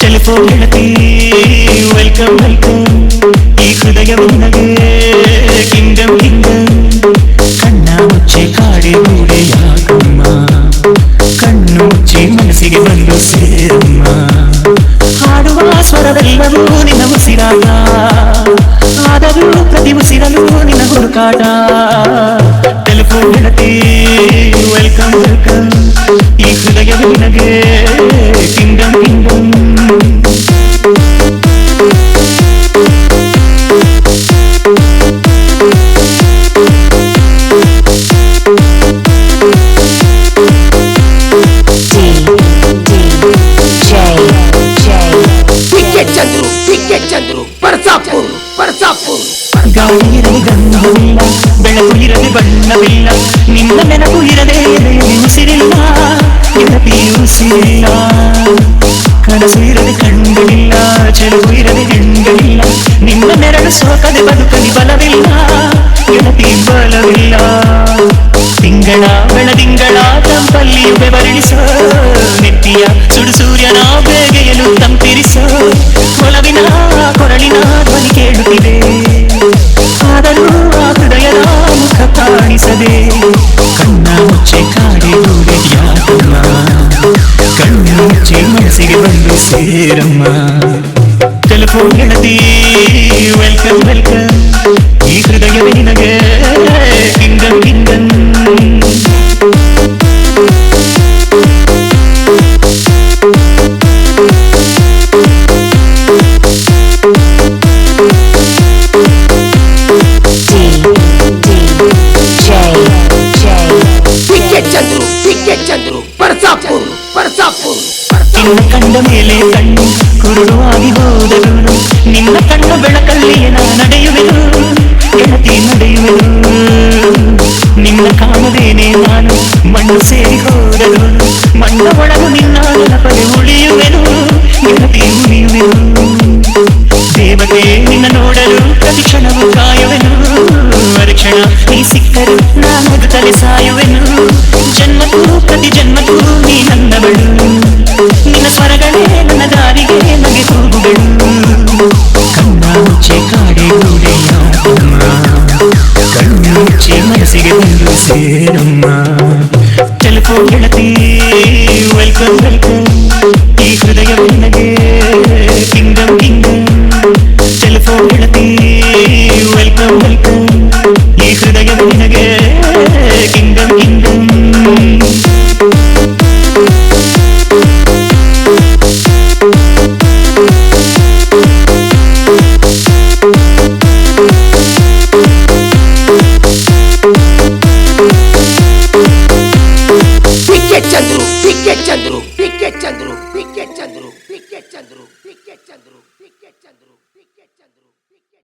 telephone ಗೆಳತಿ welcome welcome ಈ ಹೃದಯವು ನಿನಗೆ ಕಿಂಗಮ್ ಕಿಂಗಮ್ ಕಣ್ಣ ಮುಚ್ಚಿ ಕಾಡಿ ಗೂಡೆ ಯಾಕಮ್ಮ ಕಣ್ಣು ಮುಚ್ಚಿ ಮನಸ್ಸಿಗೆ ಬಂದು ಸೇರಮ್ಮ ಹಾಡುವ ಸ್ವರವೆಲ್ಲವೂ ನಿನ್ನ ಉಸಿರಾಟ ಆದರೂ ಪ್ರತಿ ಉಸಿರಲು ನಿನ್ನ ಹುಡುಕಾಟ ಟೆಲಿಫೋನ್ ಗೆಳತಿ ವೆಲ್ಕಮ್ ವೆಲ್ಕಮ್ ಈ ಹೃದಯವು ನಿನಗೆ ಕಿಂಗಮ್ ಕಿಂಗಮ್ ಗಾಳಿ ಇರದೆ ಗಂಧವಿಲ್ಲ ಬೆಳಕು ಇರದೆ ಬಣ್ಣವಿಲ್ಲ ನಿನ್ನ ನೆನಪು ಇರದೆ ಉಸಿರಿಲ್ಲ ಗೆಳತಿ ಉಸಿರಿಲ್ಲ ಕನಸು ಇರದೆ ಕಣ್ಣುಗಳಿಲ್ಲ ಚೆಲುವು ಇರದೆ ಹೆಣ್ಣುಗಳಿಲ್ಲ ನಿನ್ನ ನೆರಳು ಸೋಕದೆ ಬದುಕಲಿ ಬಲವಿಲ್ಲ ಗೆಳತಿ ಬಲವಿಲ್ಲ ತಿಂಗಳ ಬೆಳದಿಂಗಳ ತಂಪಲ್ಲಿಯು ಬೆವರಿಳಿಸೋ ನೆತ್ತಿಯ ಸುಡು ಸೂರ್ಯನ ಬೇಗೆಯಲು ತಂಪಿರಿಸೋ ಒಲವಿನ ಕೊರಳಿನ ಧ್ವನಿ ಕೇಳುತ್ತಿದೆ ಆದರೂ ಆ ಹೃದಯದ ಮುಖ ಕಾಣಿಸದೆ ಕಣ್ಣ ಮುಚ್ಚೆ ಕಾಡಿ ಯಾಕಮ್ಮ ಕಣ್ಣ ಮುಚ್ಚೆ ಮನಸ್ಸಿಗೆ ಬಂದು ಸೇರಮ್ಮ ಟೆಲಿಫೋನ್ ಗೆಳತಿ ವೆಲ್ಕಮ್ ವೆಲ್ಕಮ್ ಈ ಹೃದಯವೇ ನಿನಗೆ ಕಿಂಗಮ್ ಕಿಂಗಮ್ ನಿನ್ನ ಕಂಡ ಮೇಲೆ ಕಣ್ಣು ಕುರುಡುವಾಗಿ ಹೋದನು ನಿನ್ನ ಕಣ್ಣ ಬೆಳಕಲ್ಲಿಯೇ ನಾ ನಡೆಯುವೆನು ಗೆಳತಿ ನಡೆಯುವೆನು ನಿನ್ನ ಕಾಣದೇನೆ ನಾನು ಮಣ್ಣು ಸೇರಿ ಹೋದನು ಮಣ್ಣ ಒಳಗು ನಿನ್ನ ನೆನಪಲೆ ಉಳಿಯುವೆನು ಗೆಳತಿ ಉಳಿಯುವೆನು ದೇವತೆ ನಿನ್ನ ನೋಡಲು ಪ್ರತಿ ಕ್ಷಣವು ಕಾಯುವೆನು ಮರುಕ್ಷಣ ನೀ ಸಿಕ್ಕರು ನಾನು ತಲೆ ಸಾಯುವೆನು ಜನ್ಮಕ್ಕೂ ಪ್ರತಿ ಜನ್ಮಕ್ಕೂ ನೀ ನನ್ನವಳು ನಿನ್ನ ಸ್ವರಗಳೇ ನನ್ನ ದಾರಿಗೆ ನಗೆ ಹೋಗುಗಳು ಕಣ್ಣ ಮುಚ್ಚೆ ಕಾಡೆ ಗೂಡೆಯಾಕಮ್ಮ ಕಣ್ಣ ಮುಚ್ಚೆ ಮನಸ್ಸಿಗೆ ಬಂದು ಸೇರಮ್ಮ ಟೆಲಿಫೋನ್ ಗೆಳತಿ ವೆಲ್ಕಮ್ ವೆಲ್ಕಮ್ ಈ ಹೃದಯವು ನಿನಗೆ ಕಿಂಗಮ್ ಕಿಂಗಮ್ ಟೆಲಿಫೋನ್ ಗೆಳತಿ ವೆಲ್ಕಮ್ ವೆಲ್ಕಮ್